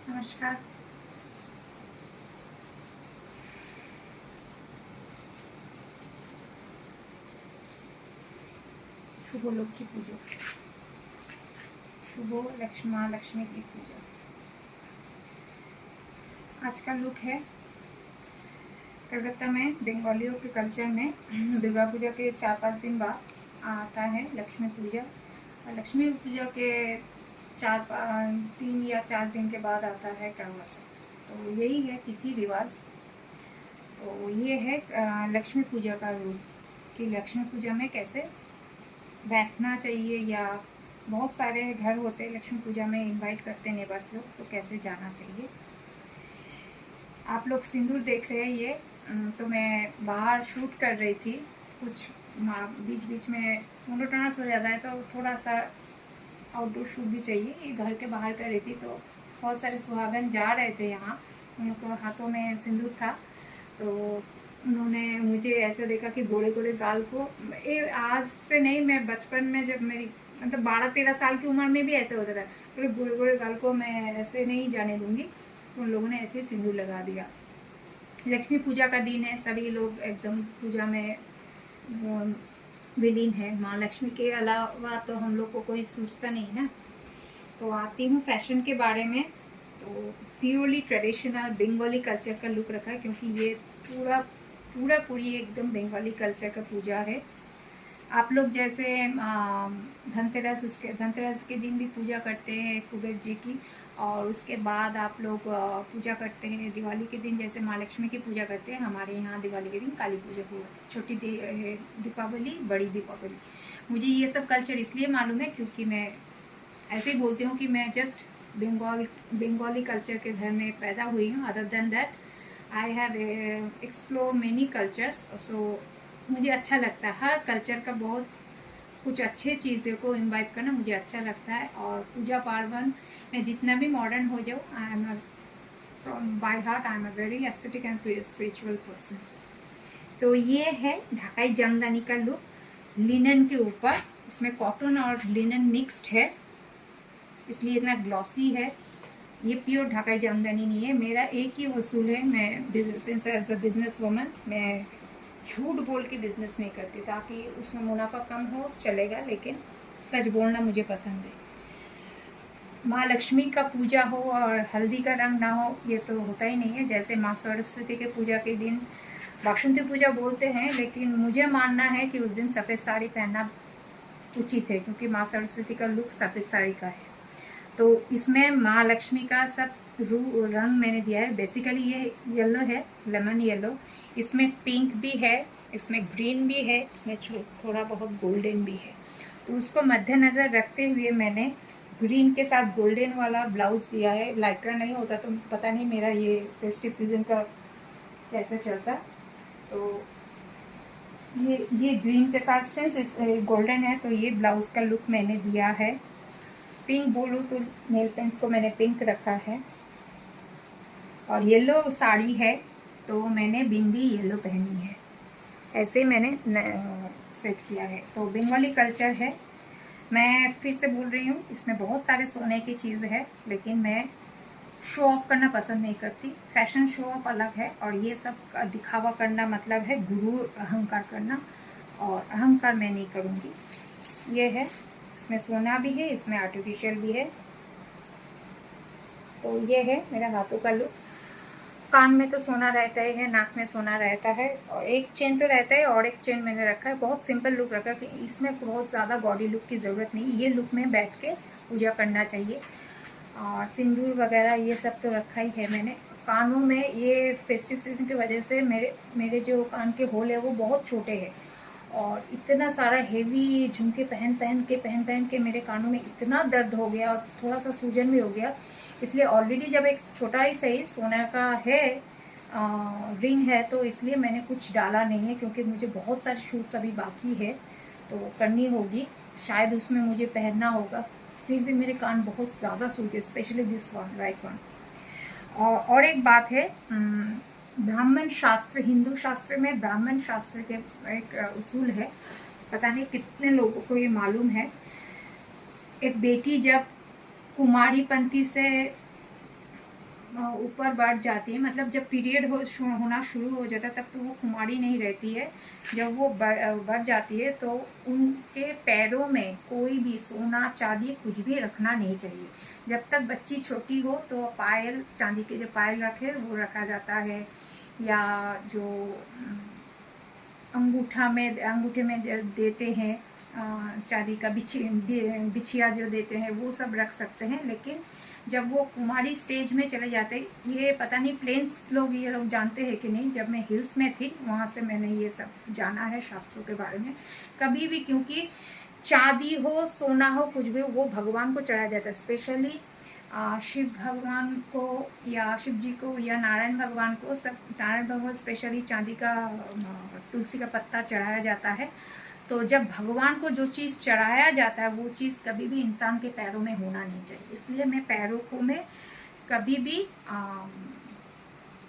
नमस्कार। शुभ लक्ष्मी पूजा, शुभ माँ लक्ष्मी की पूजा। आज का लुक है कलकत्ता में बंगालियों के कल्चर में दुर्गा पूजा के 4-5 दिन बाद आता है लक्ष्मी पूजा, और लक्ष्मी पूजा के 3 या 4 दिन के बाद आता है करवा चौथ। तो यही है तिथि रिवाज। तो ये है लक्ष्मी पूजा का रूल कि लक्ष्मी पूजा में कैसे बैठना चाहिए, या बहुत सारे घर होते हैं लक्ष्मी पूजा में इनवाइट करते हैं नेबर्स लोग, तो कैसे जाना चाहिए। आप लोग सिंदूर देख रहे हैं ये, तो मैं बाहर शूट कर रही थी। कुछ बीच बीच में मोनोटोनस हो जाता है, तो थोड़ा सा आउटडोर शूट भी चाहिए। ये घर के बाहर कर रही थी, तो बहुत सारे सुहागन जा रहे थे यहाँ, उनको हाथों में सिंदूर था। तो उन्होंने मुझे ऐसे देखा कि गोरे गोरे गाल को, ये आज से नहीं, मैं बचपन में जब मेरी मतलब 12-13 साल की उम्र में भी ऐसे होता था। तो गोरे गोरे गाल को मैं ऐसे नहीं जाने दूंगी। तो उन लोगों ने ऐसे सिंदूर लगा दिया। लक्ष्मी पूजा का दिन है, सभी लोग एकदम पूजा में विलीन है। माँ लक्ष्मी के अलावा तो हम लोग को कोई सोचता नहीं ना। तो आती हूँ फैशन के बारे में। तो प्योरली ट्रेडिशनल बंगाली कल्चर का लुक रखा है, क्योंकि ये पूरी एकदम बंगाली कल्चर का पूजा है। आप लोग जैसे धनतेरस के दिन भी पूजा करते हैं कुबेर जी की, और उसके बाद आप लोग पूजा करते हैं दिवाली के दिन, जैसे माँ लक्ष्मी की पूजा करते हैं। हमारे यहाँ दिवाली के दिन काली पूजा हुआ, छोटी दीपावली, बड़ी दीपावली। मुझे ये सब कल्चर इसलिए मालूम है क्योंकि मैं ऐसे ही बोलती हूँ कि मैं जस्ट बंगाली कल्चर के घर में पैदा हुई हूँ। Other than that I have explore many cultures. So मुझे अच्छा लगता है हर कल्चर का, बहुत कुछ अच्छे चीज़ों को इन्वाइट करना मुझे अच्छा लगता है। और पूजा पार्वन में जितना भी मॉडर्न हो जाओ, I am from by heart I am a very aesthetic and spiritual person. तो ये है ढाकाई जामदानी का लुक लिनन के ऊपर। इसमें कॉटन और लिनन मिक्स्ड है, इसलिए इतना ग्लॉसी है। ये प्योर ढाकाई जामदानी नहीं है। मेरा एक ही वसूल है, मैं since as a business woman मैं झूठ बोल के बिजनेस नहीं करती, ताकि उसमें मुनाफा कम हो चलेगा, लेकिन सच बोलना मुझे पसंद है। माँ लक्ष्मी का पूजा हो और हल्दी का रंग ना हो, ये तो होता ही नहीं है। जैसे माँ सरस्वती के पूजा के दिन बासंती पूजा बोलते हैं, लेकिन मुझे मानना है कि उस दिन सफ़ेद साड़ी पहनना उचित है, क्योंकि माँ सरस्वती का लुक सफ़ेद साड़ी का है। तो इसमें माँ लक्ष्मी का सब रंग मैंने दिया है। बेसिकली ये येलो है, लेमन येलो। इसमें पिंक भी है, इसमें ग्रीन भी है, इसमें थोड़ा बहुत गोल्डन भी है। तो उसको मद्देनज़र रखते हुए मैंने ग्रीन के साथ गोल्डन वाला ब्लाउज़ दिया है। लाइक्रा नहीं होता तो पता नहीं मेरा ये फेस्टिव सीजन का कैसे चलता। तो ये ग्रीन के साथ सिंस गोल्डन है, तो ये ब्लाउज़ का लुक मैंने दिया है। पिंक बोलूँ तो नेल पेंट्स को मैंने पिंक रखा है, और येलो साड़ी है तो मैंने बिंदी येलो पहनी है। ऐसे मैंने सेट किया है। तो बंगाली कल्चर है। मैं फिर से बोल रही हूँ, इसमें बहुत सारे सोने की चीज़ है, लेकिन मैं शो ऑफ करना पसंद नहीं करती। फैशन शो ऑफ अलग है, और ये सब दिखावा करना मतलब है गुरूर अहंकार करना, और अहंकार मैं नहीं करूँगी। ये है, इसमें सोना भी है, इसमें आर्टिफिशियल भी है। तो ये है मेरा हाथों का लुक। कान में तो सोना रहता ही है, नाक में सोना रहता है, और एक चेन तो रहता है, और एक चेन मैंने रखा है। बहुत सिंपल लुक रखा है कि इसमें बहुत ज़्यादा बॉडी लुक की ज़रूरत नहीं। ये लुक में बैठ के पूजा करना चाहिए। और सिंदूर वगैरह ये सब तो रखा ही है मैंने। कानों में ये फेस्टिव सीजन की वजह से मेरे जो कान के होल है वो बहुत छोटे हैं, और इतना सारा हेवी झुमके पहन के मेरे कानों में इतना दर्द हो गया, और थोड़ा सा सूजन भी हो गया। इसलिए ऑलरेडी जब एक छोटा ही सही सोना का है रिंग है, तो इसलिए मैंने कुछ डाला नहीं है, क्योंकि मुझे बहुत सारे शूट्स अभी बाकी है तो करनी होगी। शायद उसमें मुझे पहनना होगा। फिर भी मेरे कान बहुत ज़्यादा सूखे, specially this one, right one. और एक बात है, ब्राह्मण शास्त्र, हिंदू शास्त्र में ब्राह्मण शास्त्र के एक उसूल है, पता नहीं कितने लोगों को ये मालूम है। एक बेटी जब कुमारी पंथी से ऊपर बढ़ जाती है, मतलब जब पीरियड होना शुरू हो जाता है तब तो वो कुमारी नहीं रहती है। जब वो बढ़ जाती है तो उनके पैरों में कोई भी सोना चांदी कुछ भी रखना नहीं चाहिए। जब तक बच्ची छोटी हो तो पायल, चांदी के जो पायल रखे वो रखा जाता है, या जो अंगूठे में देते हैं चांदी का बिछिया जो देते हैं वो सब रख सकते हैं। लेकिन जब वो कुमारी स्टेज में चले जाते हैं, ये पता नहीं प्लेन्स लोग ये लोग जानते हैं कि नहीं, जब मैं हिल्स में थी वहाँ से मैंने ये सब जाना है शास्त्रों के बारे में। कभी भी, क्योंकि चांदी हो सोना हो कुछ भी, वो भगवान को चढ़ाया जाता है। स्पेशली शिव भगवान को या शिव जी को या नारायण भगवान को, सब नारायण भगवान स्पेशली चांदी का तुलसी का पत्ता चढ़ाया जाता है। तो जब भगवान को जो चीज़ चढ़ाया जाता है वो चीज़ कभी भी इंसान के पैरों में होना नहीं चाहिए। इसलिए मैं पैरों को में कभी भी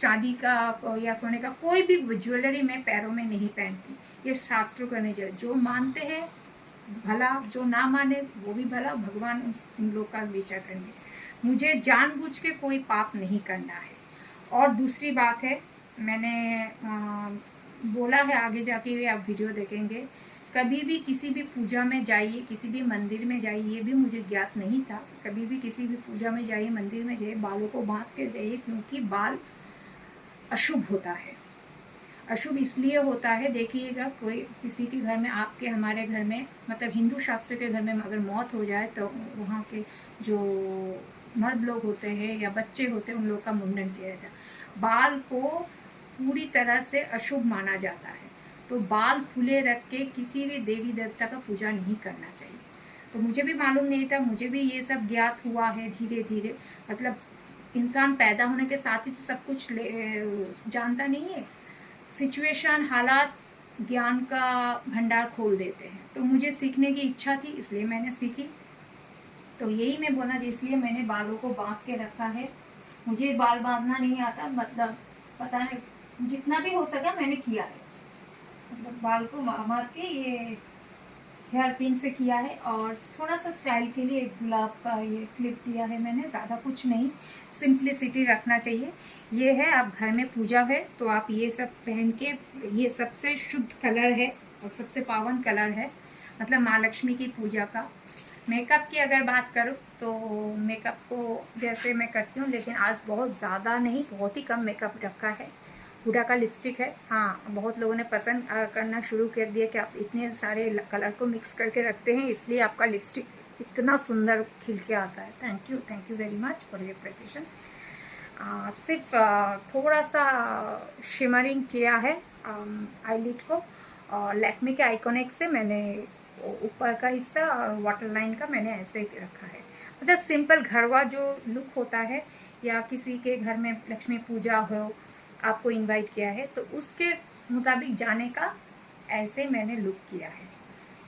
चांदी का या सोने का कोई भी ज्वेलरी मैं पैरों में नहीं पहनती। ये शास्त्रों करने चाहिए। जो मानते हैं भला, जो ना माने वो भी भला, भगवान उन लोग का विचार करेंगे। मुझे जानबूझ के कोई पाप नहीं करना है। और दूसरी बात है, मैंने बोला है, आगे जाके आप वीडियो देखेंगे, कभी भी किसी भी पूजा में जाइए, किसी भी मंदिर में जाइए, ये भी मुझे ज्ञात नहीं था। कभी भी किसी भी पूजा में जाइए, मंदिर में जाइए, बालों को बांध के जाइए, क्योंकि बाल अशुभ होता है। अशुभ इसलिए होता है, देखिएगा कोई किसी के घर में, आपके हमारे घर में, मतलब हिंदू शास्त्र के घर में अगर मौत हो जाए तो वहाँ के जो मर्द लोग होते हैं या बच्चे होते हैं उन लोग का मुंडन किया जाता है। बाल को पूरी तरह से अशुभ माना जाता है, तो बाल खुले रख के किसी भी देवी देवता का पूजा नहीं करना चाहिए। तो मुझे भी मालूम नहीं था, मुझे भी ये सब ज्ञात हुआ है धीरे धीरे। मतलब इंसान पैदा होने के साथ ही तो सब कुछ जानता नहीं है। सिचुएशन, हालात ज्ञान का भंडार खोल देते हैं। तो मुझे सीखने की इच्छा थी, इसलिए मैंने सीखी। तो यही मैं बोलना, इसलिए मैंने बालों को बांध के रखा है। मुझे बाल बांधना नहीं आता, मतलब पता नहीं, जितना भी हो सका मैंने किया है। मतलब बाल को बांध के ये हेयर पिन से किया है, और थोड़ा सा स्टाइल के लिए एक गुलाब का ये क्लिप दिया है मैंने। ज़्यादा कुछ नहीं, सिंप्लिसिटी रखना चाहिए। ये है, आप घर में पूजा है तो आप ये सब पहन के, ये सबसे शुद्ध कलर है और सबसे पावन कलर है, मतलब माँ लक्ष्मी की पूजा का। मेकअप की अगर बात करूँ तो मेकअप को जैसे मैं करती हूँ, लेकिन आज बहुत ज़्यादा नहीं, बहुत ही कम मेकअप रखा है। हुडा का लिपस्टिक है। हाँ, बहुत लोगों ने पसंद करना शुरू कर दिया कि आप इतने सारे कलर को मिक्स करके रखते हैं, इसलिए आपका लिपस्टिक इतना सुंदर खिल के आता है। Thank you very much for your precision. सिर्फ थोड़ा सा शिमरिंग किया है आईलिड को, और लैक्मे के आइकॉनिक से मैंने ऊपर का हिस्सा और वाटर लाइन का मैंने ऐसे रखा है। मतलब सिंपल घरवा जो लुक होता है, या किसी के घर में लक्ष्मी पूजा हो, आपको इनवाइट किया है तो उसके मुताबिक जाने का ऐसे मैंने लुक किया है।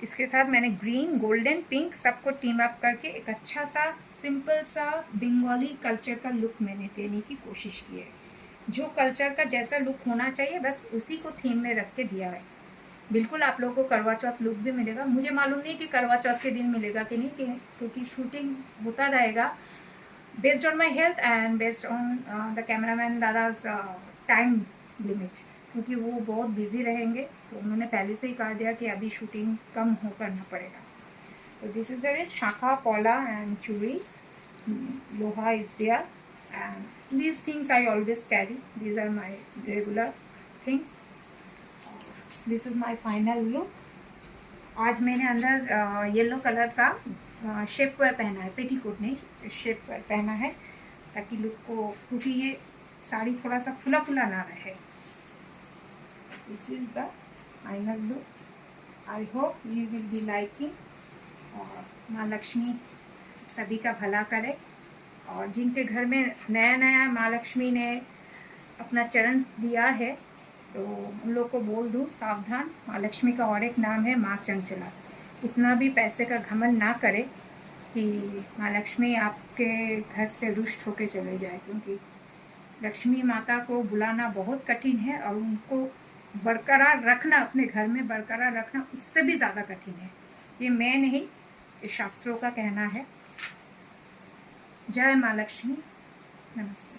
इसके साथ मैंने ग्रीन, गोल्डन, पिंक सबको टीम अप करके एक अच्छा सा सिंपल सा बंगाली कल्चर का लुक मैंने देने की कोशिश की है। जो कल्चर का जैसा लुक होना चाहिए बस उसी को थीम में रख के दिया है। बिल्कुल आप लोगों को करवा चौथ लुक भी मिलेगा। मुझे मालूम नहीं कि करवा चौथ के दिन मिलेगा कि नहीं, क्योंकि शूटिंग होता रहेगा based on my health and based on the cameraman दादाज टाइम लिमिट, क्योंकि वो बहुत बिजी रहेंगे। तो उन्होंने पहले से ही कहा दिया कि अभी शूटिंग कम हो करना पड़ेगा। तो दिस इज इट, शाखा, पौला एंड चूड़ी, लोहा is there, and these things I always carry. These are my regular things. This is my final look. आज मैंने अंदर येलो कलर का शेप वेयर पहना है, पेटीकोट नहीं, शेप वेयर पहना है, ताकि लुक को, क्योंकि ये साड़ी थोड़ा सा फुला फुला ना रहे। This is the final look. I hope you will be liking. और माँ लक्ष्मी सभी का भला करे, और जिनके घर में नया नया माँ लक्ष्मी ने अपना चरण दिया है तो उन लोग को बोल दूँ सावधान, माँ लक्ष्मी का और एक नाम है माँ चंचला। इतना भी पैसे का घमंड ना करे कि माँ लक्ष्मी आपके घर से रुष्ट होके चले जाए, क्योंकि लक्ष्मी माता को बुलाना बहुत कठिन है, और उनको बरकरार रखना, अपने घर में बरकरार रखना उससे भी ज़्यादा कठिन है। ये मैं नहीं, ये शास्त्रों का कहना है। जय माँ लक्ष्मी, नमस्ते।